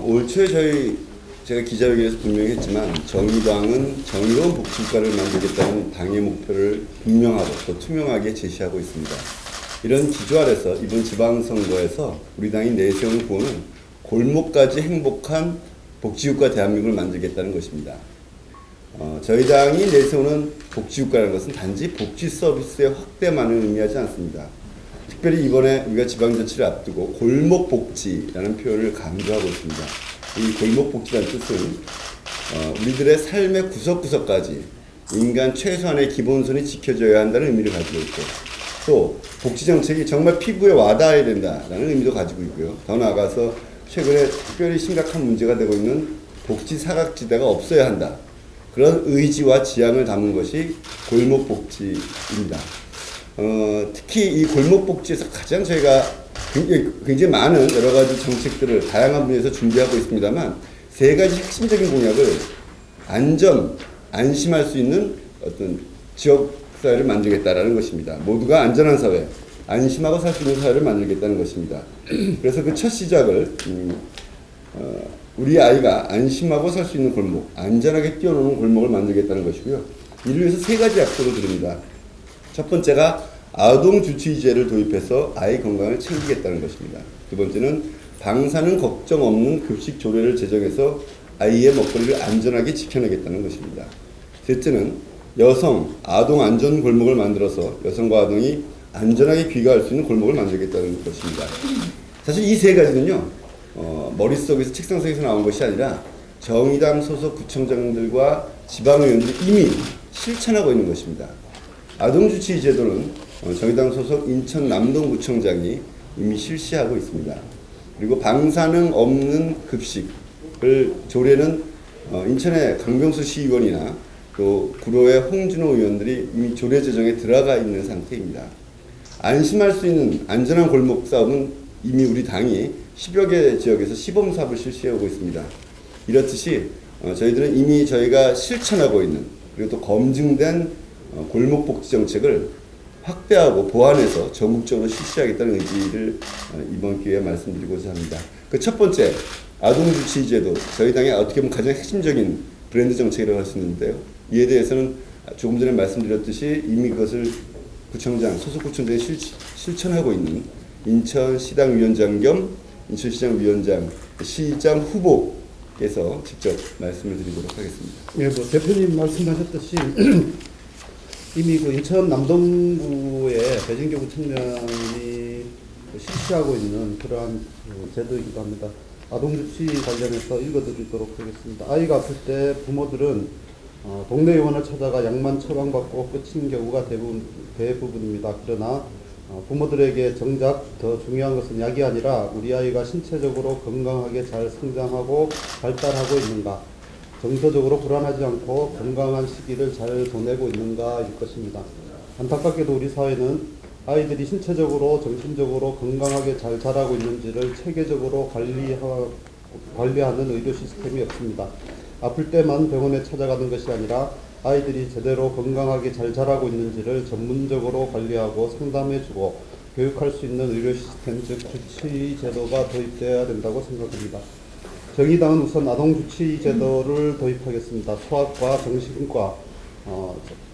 올 초에 제가 기자회견에서 분명히 했지만 정의당은 정의로운 복지국가를 만들겠다는 당의 목표를 분명하고 또 투명하게 제시하고 있습니다. 이런 기조 아래서 이번 지방선거에서 우리 당이 내세우는 구호는 골목까지 행복한 복지국가 대한민국을 만들겠다는 것입니다. 저희 당이 내세우는 복지국가라는 것은 단지 복지 서비스의 확대만을 의미하지 않습니다. 특별히 이번에 우리가 지방자치를 앞두고 골목복지라는 표현을 강조하고 있습니다. 이 골목복지라는 뜻은 우리들의 삶의 구석구석까지 인간 최소한의 기본선이 지켜져야 한다는 의미를 가지고 있고, 또 복지정책이 정말 피부에 와닿아야 된다는 의미도 가지고 있고요. 더 나아가서 최근에 특별히 심각한 문제가 되고 있는 복지 사각지대가 없어야 한다, 그런 의지와 지향을 담은 것이 골목복지입니다. 특히 이 골목복지에서 가장 저희가 굉장히 많은 여러 가지 정책들을 다양한 분야에서 준비하고 있습니다만, 세 가지 핵심적인 공약을 안심할 수 있는 어떤 지역사회를 만들겠다라는 것입니다. 모두가 안전한 사회, 안심하고 살 수 있는 사회를 만들겠다는 것입니다. 그래서 그 첫 시작을 우리 아이가 안심하고 살 수 있는 골목, 안전하게 뛰어노는 골목을 만들겠다는 것이고요. 이를 위해서 세 가지 약속을 드립니다. 첫 번째가 아동주치의제를 도입해서 아이 건강을 챙기겠다는 것입니다. 두 번째는 방사능 걱정 없는 급식 조례를 제정해서 아이의 먹거리를 안전하게 지켜내겠다는 것입니다. 셋째는 아동 안전 골목을 만들어서 여성과 아동이 안전하게 귀가할 수 있는 골목을 만들겠다는 것입니다. 사실 이 세 가지는요, 머릿속에서 책상속에서 나온 것이 아니라 정의당 소속 구청장들과 지방의원들이 이미 실천하고 있는 것입니다. 아동주치의 제도는 정의당 소속 인천 남동구청장이 이미 실시하고 있습니다. 그리고 방사능 없는 급식을 조례는 인천의 강병수 시의원이나 또 구로의 홍준호 의원들이 이미 조례 제정에 들어가 있는 상태입니다. 안심할 수 있는 안전한 골목 사업은 이미 우리 당이 10여 개 지역에서 시범 사업을 실시하고 있습니다. 이렇듯이 저희들은 이미 저희가 실천하고 있는, 그리고 또 검증된 골목복지 정책을 확대하고 보완해서 전국적으로 실시하겠다는 의지를 이번 기회에 말씀드리고자 합니다. 그 첫 번째, 아동주치의제도, 저희 당의 어떻게 보면 가장 핵심적인 브랜드 정책이라고 할 수 있는데요. 이에 대해서는 조금 전에 말씀드렸듯이 이미 그것을 소속 구청장이 실천하고 있는 인천시당 위원장 겸 인천시장 위원장, 시장 후보께서 직접 말씀을 드리도록 하겠습니다. 예, 대표님 말씀하셨듯이 이미 그 인천 남동구의 배진교 구청장이 실시하고 있는 그러한 제도이기도 합니다. 아동주치 관련해서 읽어드리도록 하겠습니다. 아이가 아플 때 부모들은 동네 의원을 찾아가 약만 처방받고 끝인 경우가 대부분입니다. 그러나 부모들에게 정작 더 중요한 것은 약이 아니라 우리 아이가 신체적으로 건강하게 잘 성장하고 발달하고 있는가, 정서적으로 불안하지 않고 건강한 시기를 잘 보내고 있는가일 것입니다. 안타깝게도 우리 사회는 아이들이 신체적으로 정신적으로 건강하게 잘 자라고 있는지를 체계적으로 관리하는 의료 시스템이 없습니다. 아플 때만 병원에 찾아가는 것이 아니라 아이들이 제대로 건강하게 잘 자라고 있는지를 전문적으로 관리하고 상담해주고 교육할 수 있는 의료 시스템, 즉 주치의 제도가 도입되어야 된다고 생각합니다. 정의당은 우선 아동주치의 제도를 도입하겠습니다. 소아과, 정신과,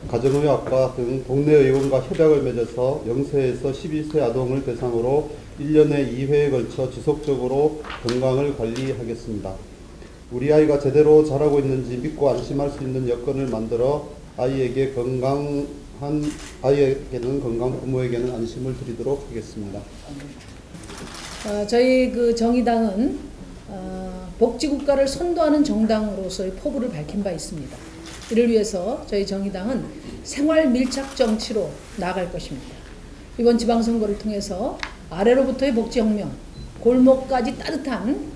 가정의학과 등 동네 의원과 협약을 맺어서 0세에서 12세 아동을 대상으로 1년에 2회에 걸쳐 지속적으로 건강을 관리하겠습니다. 우리 아이가 제대로 자라고 있는지 믿고 안심할 수 있는 여건을 만들어 아이에게는 건강, 부모에게는 안심을 드리도록 하겠습니다. 저희 그 정의당은 복지국가를 선도하는 정당으로서의 포부를 밝힌 바 있습니다. 이를 위해서 저희 정의당은 생활 밀착 정치로 나아갈 것입니다. 이번 지방선거를 통해서 아래로부터의 복지혁명, 골목까지 따뜻한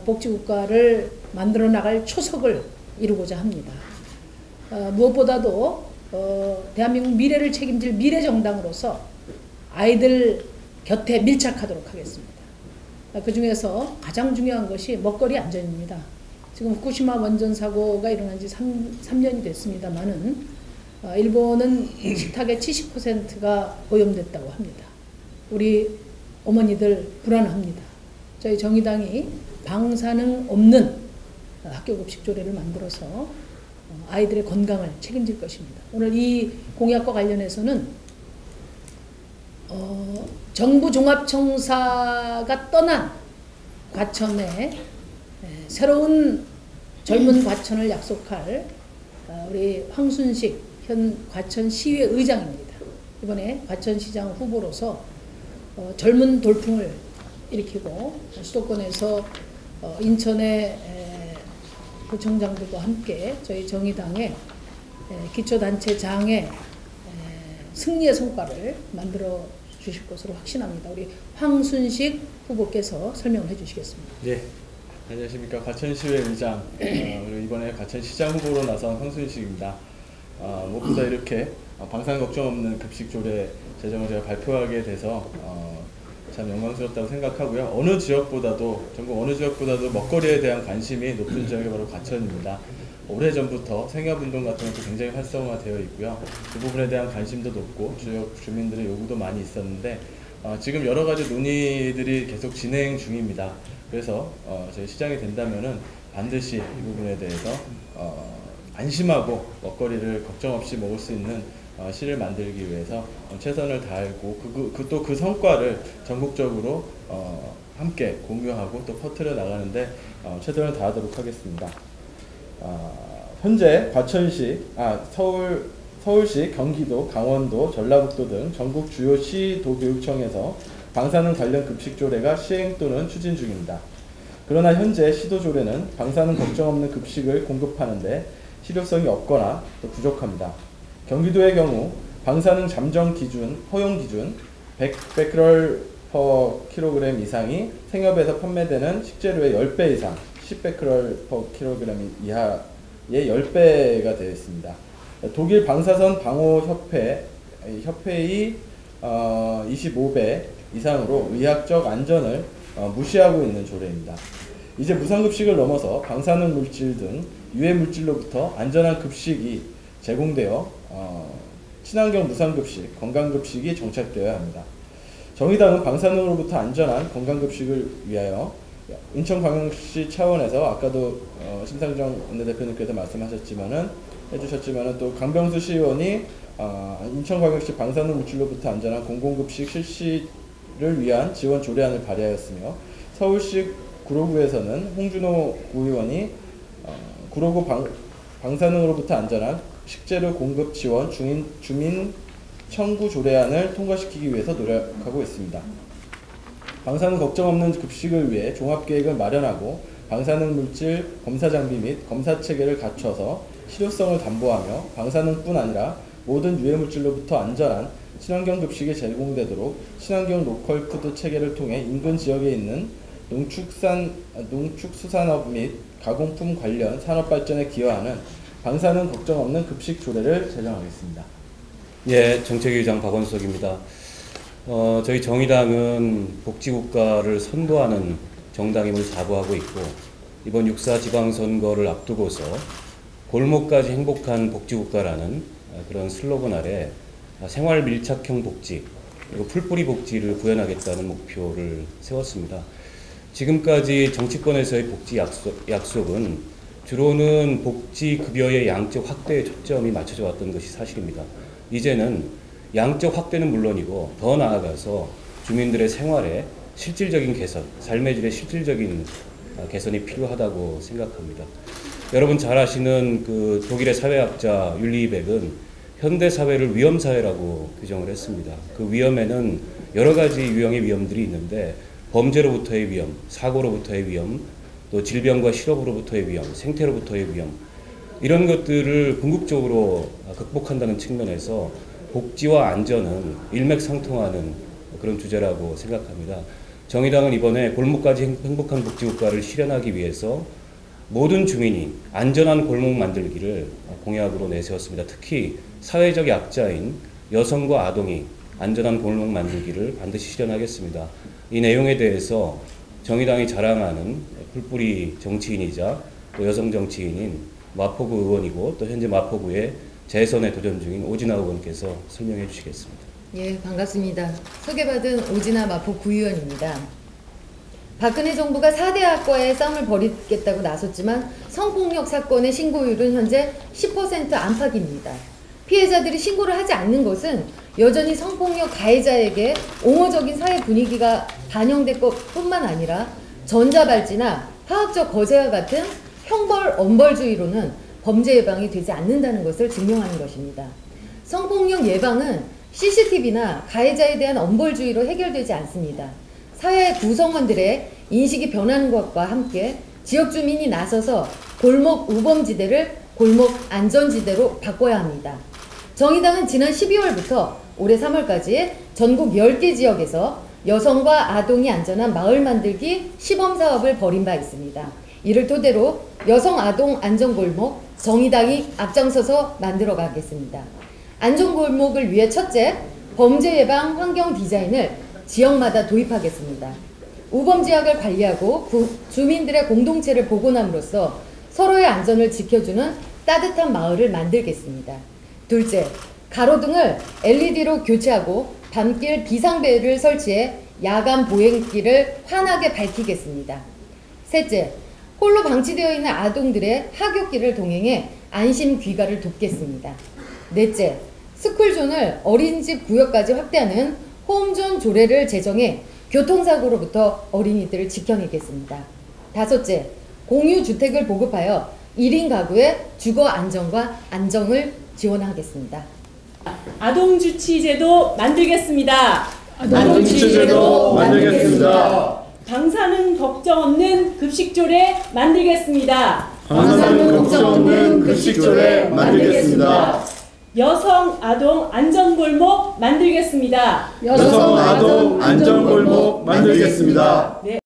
복지국가를 만들어 나갈 초석을 이루고자 합니다. 무엇보다도 대한민국 미래를 책임질 미래정당으로서 아이들 곁에 밀착하도록 하겠습니다. 그 중에서 가장 중요한 것이 먹거리 안전입니다. 지금 후쿠시마 원전 사고가 일어난 지 3년이 됐습니다만은 일본은 식탁의 70%가 오염됐다고 합니다. 우리 어머니들 불안합니다. 저희 정의당이 방사능 없는 학교 급식 조례를 만들어서 아이들의 건강을 책임질 것입니다. 오늘 이 공약과 관련해서는 정부 종합청사가 떠난 과천에 새로운 젊은 과천을 약속할 우리 황순식 현 과천시의회 의장입니다. 이번에 과천시장 후보로서 젊은 돌풍을 일으키고 수도권에서 인천의 구청장들과 함께 저희 정의당의 기초단체장의 승리의 성과를 만들어 주실 것으로 확신합니다. 우리 황순식 후보께서 설명을 해주시겠습니다. 네, 안녕하십니까. 과천시의회 의장, 그리고 이번에 과천시장 후보로 나선 황순식입니다. 무엇보다 이렇게 방사능 걱정 없는 급식조례 제정을 제가 발표하게 돼서 참 영광스럽다고 생각하고요. 어느 지역보다도, 전국 어느 지역보다도 먹거리에 대한 관심이 높은 지역이 바로 과천입니다. 오래전부터 생협운동 같은 것도 굉장히 활성화되어 있고요. 그 부분에 대한 관심도 높고 지역 주민들의 요구도 많이 있었는데 지금 여러 가지 논의들이 계속 진행 중입니다. 그래서 저희 시장이 된다면은 반드시 이 부분에 대해서 안심하고 먹거리를 걱정 없이 먹을 수 있는 시를 만들기 위해서 최선을 다하고 또 그 성과를 전국적으로 함께 공유하고 또 퍼뜨려 나가는데 최선을 다하도록 하겠습니다. 현재 과천시, 서울시, 경기도, 강원도, 전라북도 등 전국 주요 시도교육청에서 방사능 관련 급식 조례가 시행 또는 추진 중입니다. 그러나 현재 시도 조례는 방사능 걱정 없는 급식을 공급하는데 실효성이 없거나 또 부족합니다. 경기도의 경우 방사능 잠정 기준, 허용 기준 100베크럴/kg 이상이 생협에서 판매되는 식재료의 10배 이상, 10베크럴/kg 이하의 10배가 되어 있습니다. 독일 방사선 방호 협회의 25배 이상으로 의학적 안전을 무시하고 있는 조례입니다. 이제 무상급식을 넘어서 방사능 물질 등 유해 물질로부터 안전한 급식이 제공되어 친환경 무상급식, 건강급식이 정착되어야 합니다. 정의당은 방사능으로부터 안전한 건강급식을 위하여 인천광역시 차원에서 아까도 심상정 원내대표님께서 해주셨지만은 또 강병수 시의원이 인천광역시 방사능 물질로부터 안전한 공공급식 실시를 위한 지원 조례안을 발의하였으며 서울시 구로구에서는 홍준호 구의원이 구로구 방사능으로부터 안전한 식재료 공급 지원 주민 청구 조례안을 통과시키기 위해서 노력하고 있습니다. 방사능 걱정 없는 급식을 위해 종합계획을 마련하고 방사능 물질 검사 장비 및 검사 체계를 갖춰서 실효성을 담보하며 방사능뿐 아니라 모든 유해 물질로부터 안전한 친환경 급식이 제공되도록 친환경 로컬 푸드 체계를 통해 인근 지역에 있는 농축수산업 및 가공품 관련 산업 발전에 기여하는 방사능 걱정 없는 급식 조례를 제정하겠습니다. 예, 정책위의장 박원석입니다. 저희 정의당은 복지국가를 선도하는 정당임을 자부하고 있고 이번 6.4 지방선거를 앞두고서 골목까지 행복한 복지국가라는 그런 슬로건 아래 생활 밀착형 복지 그리고 풀뿌리 복지를 구현하겠다는 목표를 세웠습니다. 지금까지 정치권에서의 복지 약속은 주로는 복지급여의 양적 확대에 초점이 맞춰져 왔던 것이 사실입니다. 이제는 양적 확대는 물론이고 더 나아가서 주민들의 생활에 실질적인 개선, 삶의 질의 실질적인 개선이 필요하다고 생각합니다. 여러분 잘 아시는 그 독일의 사회학자 율리히백은 현대 사회를 위험 사회라고 규정을 했습니다. 그 위험에는 여러 가지 유형의 위험들이 있는데 범죄로부터의 위험, 사고로부터의 위험, 또 질병과 실업으로부터의 위험, 생태로부터의 위험 이런 것들을 궁극적으로 극복한다는 측면에서 복지와 안전은 일맥상통하는 그런 주제라고 생각합니다. 정의당은 이번에 골목까지 행복한 복지국가를 실현하기 위해서 모든 주민이 안전한 골목 만들기를 공약으로 내세웠습니다. 특히 사회적 약자인 여성과 아동이 안전한 골목 만들기를 반드시 실현하겠습니다. 이 내용에 대해서 정의당이 자랑하는 풀뿌리 정치인이자 또 여성 정치인인 마포구 의원이고 또 현재 마포구의 재선에 도전 중인 오진아 의원께서 설명해 주시겠습니다. 예, 반갑습니다. 소개받은 오진아 마포 구의원입니다. 박근혜 정부가 4대 학과의 싸움을 벌이겠다고 나섰지만 성폭력 사건의 신고율은 현재 10% 안팎입니다. 피해자들이 신고를 하지 않는 것은 여전히 성폭력 가해자에게 옹호적인 사회 분위기가 반영될 것뿐만 아니라 전자발찌나 화학적 거세와 같은 형벌 엄벌주의로는 범죄 예방이 되지 않는다는 것을 증명하는 것입니다. 성폭력 예방은 CCTV나 가해자에 대한 엄벌주의로 해결되지 않습니다. 사회 구성원들의 인식이 변하는 것과 함께 지역 주민이 나서서 골목 우범지대를 골목 안전지대로 바꿔야 합니다. 정의당은 지난 12월부터 올해 3월까지 전국 10개 지역에서 여성과 아동이 안전한 마을 만들기 시범 사업을 벌인 바 있습니다. 이를 토대로 여성 아동 안전골목 정의당이 앞장서서 만들어 가겠습니다. 안전골목을 위해 첫째, 범죄 예방 환경 디자인을 지역마다 도입하겠습니다. 우범지역을 관리하고 주민들의 공동체를 복원함으로써 서로의 안전을 지켜주는 따뜻한 마을을 만들겠습니다. 둘째, 가로등을 LED로 교체하고 밤길 비상벨을 설치해 야간 보행길을 환하게 밝히겠습니다. 셋째, 홀로 방치되어 있는 아동들의 하굣길을 동행해 안심 귀가를 돕겠습니다. 넷째, 스쿨존을 어린이집 구역까지 확대하는 홈존 조례를 제정해 교통사고로부터 어린이들을 지켜내겠습니다. 다섯째, 공유주택을 보급하여 1인 가구의 주거 안정과 안정을 지원하겠습니다. 아동주치제도 만들겠습니다. 아동주치제도 만들겠습니다. 방사능 걱정 없는 급식조례 만들겠습니다. 방사능 걱정 없는 급식조례 만들겠습니다. 여성 아동 안전골목 만들겠습니다. 여성 아동 안전골목 만들겠습니다. 네.